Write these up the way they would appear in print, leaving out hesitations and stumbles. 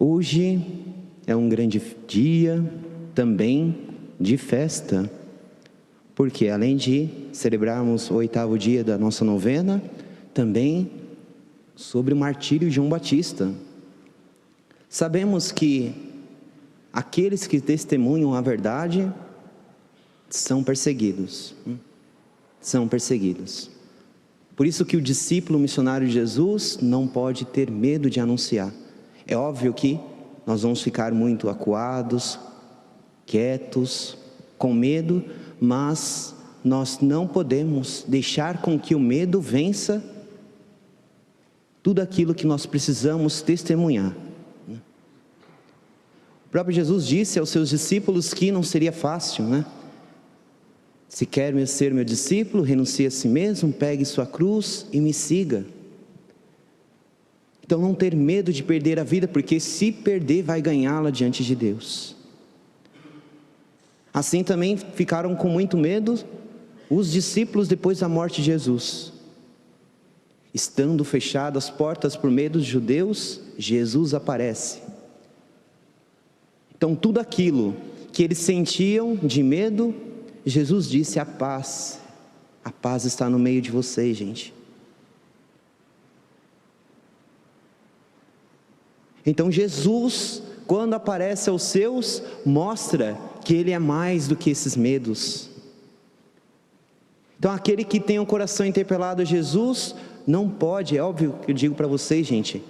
Hoje é um grande dia também de festa, porque além de celebrarmos o 8º dia da nossa novena, também sobre o martírio de João Batista. Sabemos que aqueles que testemunham a verdade são perseguidos. São perseguidos. Por isso que o discípulo missionário de Jesus não pode ter medo de anunciar. É óbvio que nós vamos ficar muito acuados, quietos, com medo, mas nós não podemos deixar com que o medo vença tudo aquilo que nós precisamos testemunhar. O próprio Jesus disse aos seus discípulos que não seria fácil, né? Se quer ser meu discípulo, renuncie a si mesmo, pegue sua cruz e me siga. Então não ter medo de perder a vida, porque se perder vai ganhá-la diante de Deus. Assim também ficaram com muito medo os discípulos depois da morte de Jesus. Estando fechadas as portas por medo dos judeus, Jesus aparece. Então tudo aquilo que eles sentiam de medo, Jesus disse: a paz está no meio de vocês, gente. Então Jesus, quando aparece aos seus, mostra que Ele é mais do que esses medos. Então aquele que tem o coração interpelado a Jesus, não pode, é óbvio que eu digo para vocês, gente,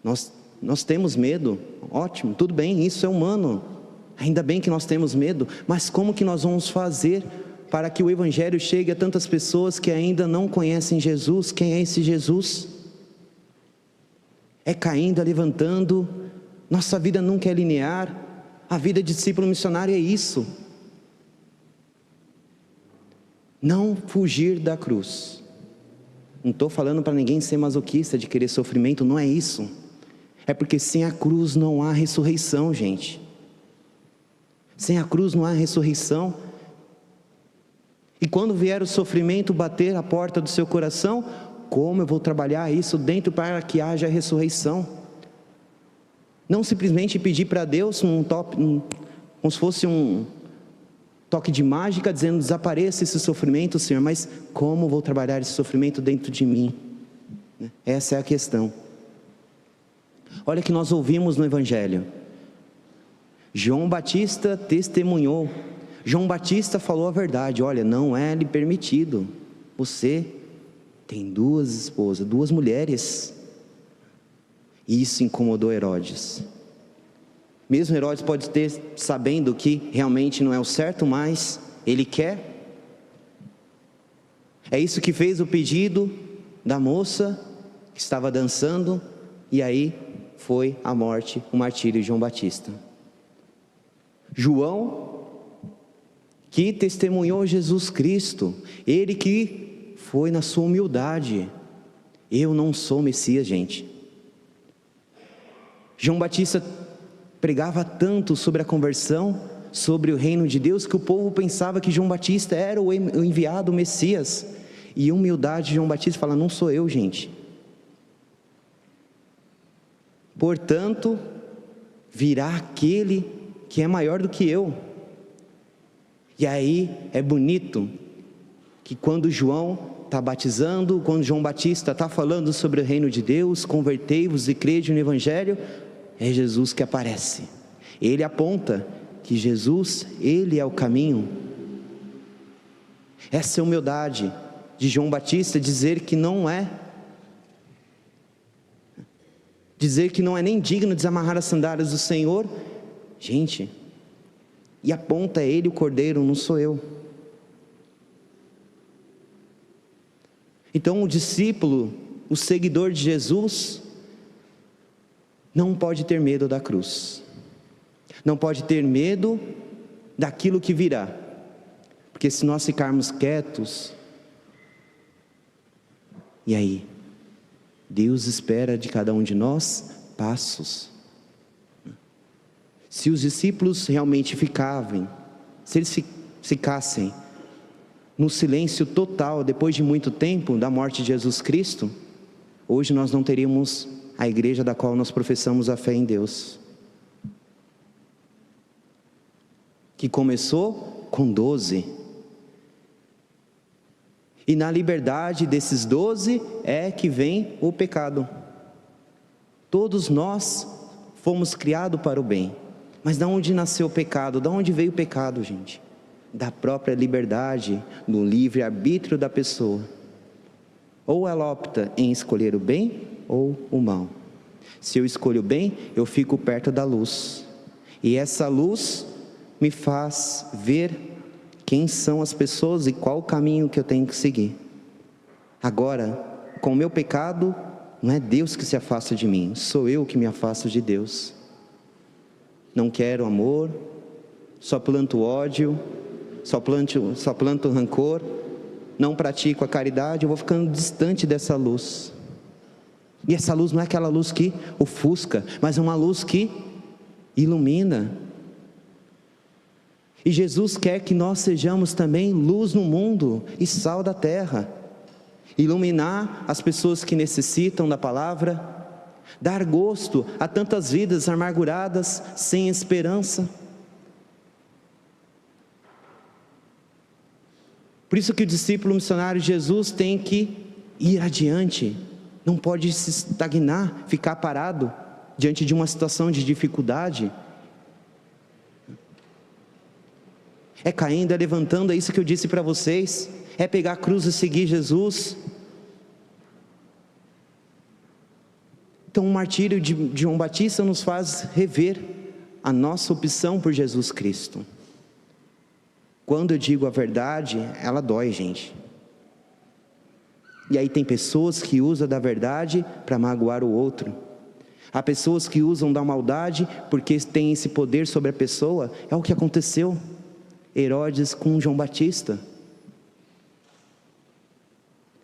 nós temos medo, ótimo, tudo bem, isso é humano, ainda bem que nós temos medo, mas como que nós vamos fazer para que o Evangelho chegue a tantas pessoas que ainda não conhecem Jesus? Quem é esse Jesus? É caindo, é levantando. Nossa vida nunca é linear. A vida de discípulo missionário é isso. Não fugir da cruz. Não estou falando para ninguém ser masoquista, de querer sofrimento, não é isso. É porque sem a cruz não há ressurreição, gente. Sem a cruz não há ressurreição. E quando vier o sofrimento bater a porta do seu coração, como eu vou trabalhar isso dentro para que haja ressurreição? Não simplesmente pedir para Deus como se fosse um toque de mágica, dizendo: desapareça esse sofrimento, Senhor, mas como vou trabalhar esse sofrimento dentro de mim? Essa é a questão. Olha que nós ouvimos no Evangelho. João Batista testemunhou. João Batista falou a verdade. Olha, não é lhe permitido. Você tem 2 esposas, 2 mulheres. E isso incomodou Herodes. Mesmo Herodes pode ter sabendo que realmente não é o certo, mas ele quer. É isso que fez o pedido da moça que estava dançando, e aí foi a morte, o martírio de João Batista. João, que testemunhou Jesus Cristo, ele que foi na sua humildade. Eu não sou Messias, gente. João Batista pregava tanto sobre a conversão, sobre o reino de Deus, que o povo pensava que João Batista era o enviado, o Messias. E humildade, João Batista fala: não sou eu, gente. Portanto, virá aquele que é maior do que eu. E aí é bonito que quando João está batizando, quando João Batista está falando sobre o reino de Deus, convertei-vos e crede no Evangelho, é Jesus que aparece. Ele aponta que Jesus, Ele é o caminho. Essa é a humildade de João Batista, dizer que não é nem digno de desamarrar as sandálias do Senhor, gente, e aponta a Ele o Cordeiro, não sou eu. Então o discípulo, o seguidor de Jesus, não pode ter medo da cruz, não pode ter medo daquilo que virá, porque se nós ficarmos quietos, e aí? Deus espera de cada um de nós passos. Se os discípulos realmente se eles ficassem no silêncio total, depois de muito tempo da morte de Jesus Cristo, hoje nós não teríamos a igreja da qual nós professamos a fé em Deus. que começou com 12. E na liberdade desses 12 é que vem o pecado. Todos nós fomos criados para o bem. Mas de onde nasceu o pecado? De onde veio o pecado, gente? Da própria liberdade, do livre-arbítrio da pessoa. Ou ela opta em escolher o bem ou o mal. Se eu escolho o bem, eu fico perto da luz. E essa luz me faz ver quem são as pessoas e qual o caminho que eu tenho que seguir. Agora, com o meu pecado, não é Deus que se afasta de mim, sou eu que me afasto de Deus. Não quero amor, só planto ódio, só planto rancor, não pratico a caridade, eu vou ficando distante dessa luz. E essa luz não é aquela luz que ofusca, mas é uma luz que ilumina. E Jesus quer que nós sejamos também luz no mundo e sal da terra. Iluminar as pessoas que necessitam da palavra, dar gosto a tantas vidas amarguradas, sem esperança. Por isso que o discípulo missionário de Jesus tem que ir adiante, não pode se estagnar, ficar parado diante de uma situação de dificuldade. É caindo, é levantando, é isso que eu disse para vocês, é pegar a cruz e seguir Jesus. Então o martírio de João Batista nos faz rever a nossa opção por Jesus Cristo. Quando eu digo a verdade, ela dói, gente. E aí tem pessoas que usam da verdade para magoar o outro. Há pessoas que usam da maldade porque têm esse poder sobre a pessoa. É o que aconteceu Herodes com João Batista.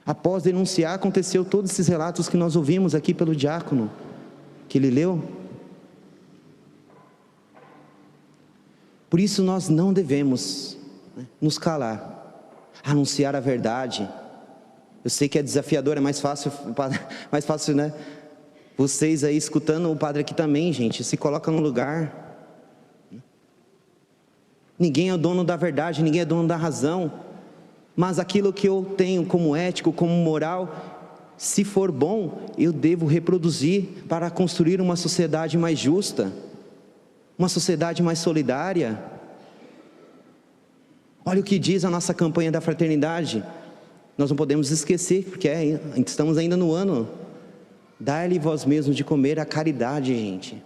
Após denunciar, aconteceu todos esses relatos que nós ouvimos aqui pelo diácono, que ele leu. Por isso nós não devemos nos calar, anunciar a verdade. Eu sei que é desafiador, é mais fácil, né? Vocês aí escutando o padre aqui também, gente, se coloca no lugar. Ninguém é o dono da verdade, ninguém é dono da razão. Mas aquilo que eu tenho como ético, como moral, se for bom, eu devo reproduzir para construir uma sociedade mais justa, uma sociedade mais solidária. Olha o que diz a nossa campanha da fraternidade. Nós não podemos esquecer, porque estamos ainda no ano. Dai-lhe vós mesmos de comer a caridade, gente.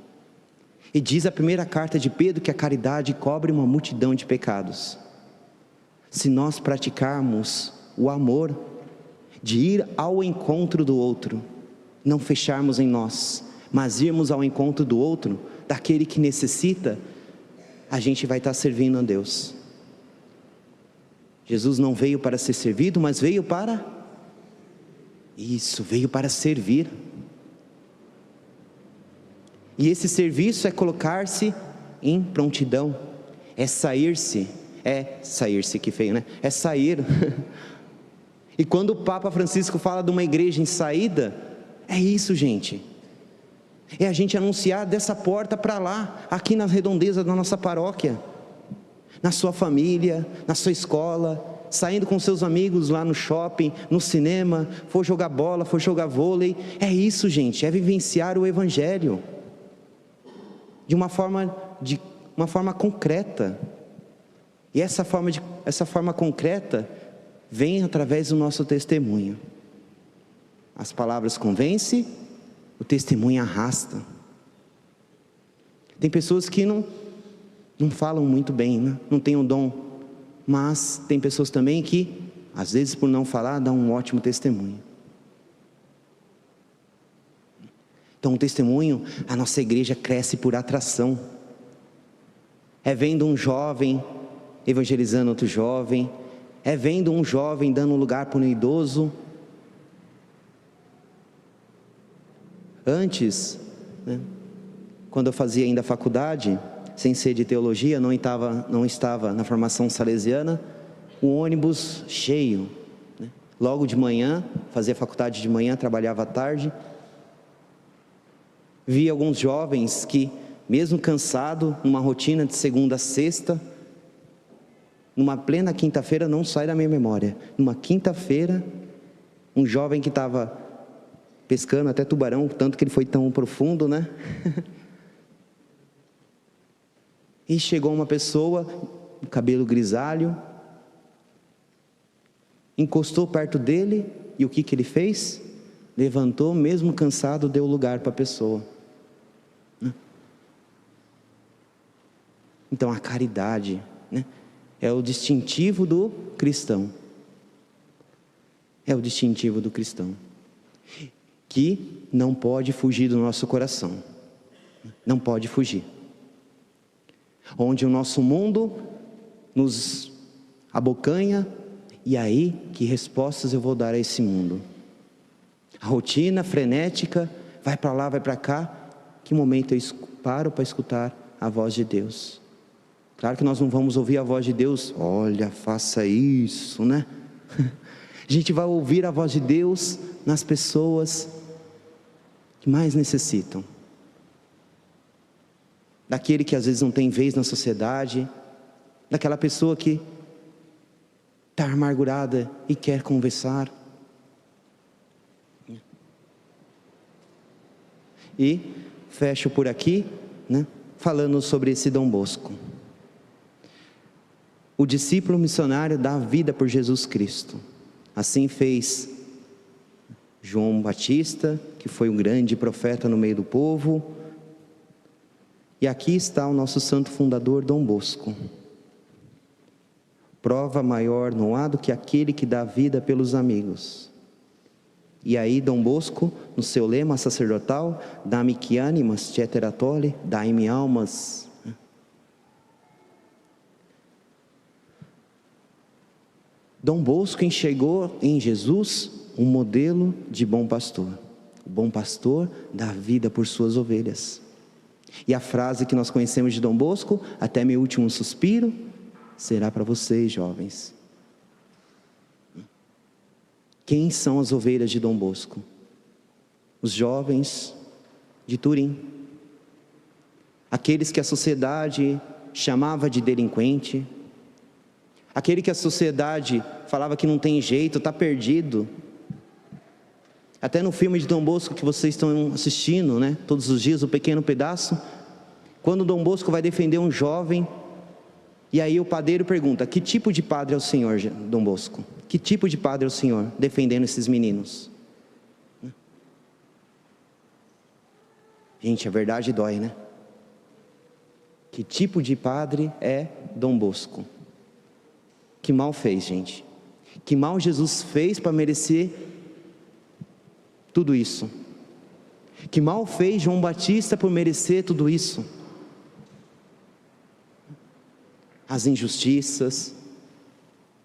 E diz a primeira carta de Pedro que a caridade cobre uma multidão de pecados. Se nós praticarmos o amor, de ir ao encontro do outro, não fecharmos em nós, mas irmos ao encontro do outro, daquele que necessita, a gente vai estar servindo a Deus. Jesus não veio para ser servido, mas veio para... veio para servir. E esse serviço é colocar-se em prontidão, é sair-se, que feio, né? É sair. E quando o Papa Francisco fala de uma igreja em saída, é isso, gente. É a gente anunciar dessa porta para lá, aqui na redondeza da nossa paróquia, na sua família, na sua escola, saindo com seus amigos lá no shopping, no cinema, for jogar bola, for jogar vôlei. É isso, gente, é vivenciar o Evangelho de uma forma concreta. E essa forma concreta vem através do nosso testemunho. As palavras convencem, o testemunho arrasta. Tem pessoas que não falam muito bem, né? Não têm o dom, mas tem pessoas também que, às vezes por não falar, dão um ótimo testemunho. Então o testemunho, a nossa igreja cresce por atração. É vendo um jovem evangelizando outro jovem, é vendo um jovem dando lugar para um idoso. Antes, né, quando eu fazia ainda faculdade, sem ser de teologia, não estava na formação salesiana, o ônibus cheio, né? Logo de manhã, fazia faculdade de manhã, trabalhava à tarde, via alguns jovens que, mesmo cansado, numa rotina de segunda a sexta, Numa plena quinta-feira, não sai da minha memória. Numa quinta-feira, um jovem que estava pescando até tubarão, tanto que ele foi tão profundo, né? E chegou uma pessoa, cabelo grisalho, encostou perto dele, e o que ele fez? Levantou, mesmo cansado, deu lugar para a pessoa. Então a caridade, né, é o distintivo do cristão. É o distintivo do cristão, que não pode fugir do nosso coração. Não pode fugir. Onde o nosso mundo nos abocanha, e aí, que respostas eu vou dar a esse mundo? A rotina frenética, vai para lá, vai para cá. Que momento eu paro para escutar a voz de Deus? Claro que nós não vamos ouvir a voz de Deus, olha, faça isso, né? A gente vai ouvir a voz de Deus nas pessoas que mais necessitam. Daquele que às vezes não tem vez na sociedade, daquela pessoa que está amargurada e quer conversar. E fecho por aqui, né, falando sobre esse Dom Bosco. O discípulo missionário dá a vida por Jesus Cristo. Assim fez João Batista, que foi um grande profeta no meio do povo. E aqui está o nosso santo fundador, Dom Bosco. Prova maior não há do que aquele que dá a vida pelos amigos. E aí Dom Bosco, no seu lema sacerdotal, dá-me que animas ceteratole, dai-me almas. Dom Bosco enxergou em Jesus um modelo de bom pastor. O bom pastor dá vida por suas ovelhas. E a frase que nós conhecemos de Dom Bosco, até meu último suspiro, será para vocês, jovens. Quem são as ovelhas de Dom Bosco? Os jovens de Turim. Aqueles que a sociedade chamava de delinquente. Aquele que a sociedade falava que não tem jeito, está perdido. Até no filme de Dom Bosco que vocês estão assistindo, né, todos os dias, o pequeno pedaço, quando Dom Bosco vai defender um jovem, e aí o padeiro pergunta, que tipo de padre é o senhor, Dom Bosco? Que tipo de padre é o senhor, defendendo esses meninos? Gente, a verdade dói, né? Que tipo de padre é Dom Bosco? Que mal fez, gente? Que mal Jesus fez para merecer tudo isso? Que mal fez João Batista por merecer tudo isso? As injustiças.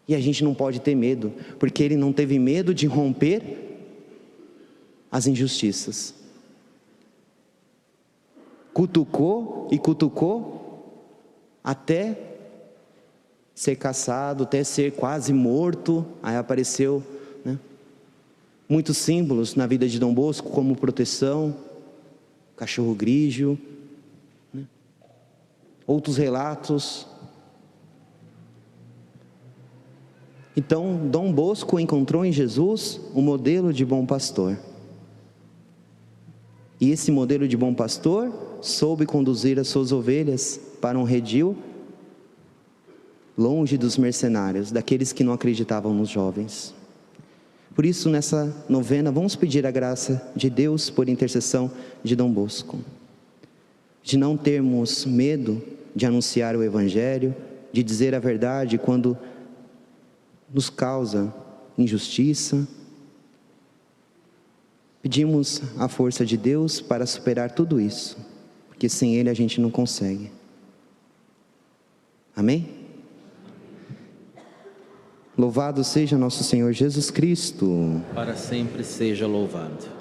E a gente não pode ter medo, porque ele não teve medo de romper as injustiças. Cutucou e cutucou até ser caçado, até ser quase morto. Aí apareceu, né, muitos símbolos na vida de Dom Bosco, como proteção, cachorro grigio, né, outros relatos. Então, Dom Bosco encontrou em Jesus um modelo de bom pastor. E esse modelo de bom pastor soube conduzir as suas ovelhas para um redil longe dos mercenários, daqueles que não acreditavam nos jovens. Por isso, nessa novena, vamos pedir a graça de Deus por intercessão de Dom Bosco. De não termos medo de anunciar o Evangelho, de dizer a verdade quando nos causa injustiça. Pedimos a força de Deus para superar tudo isso, porque sem Ele a gente não consegue. Amém? Louvado seja nosso Senhor Jesus Cristo. Para sempre seja louvado.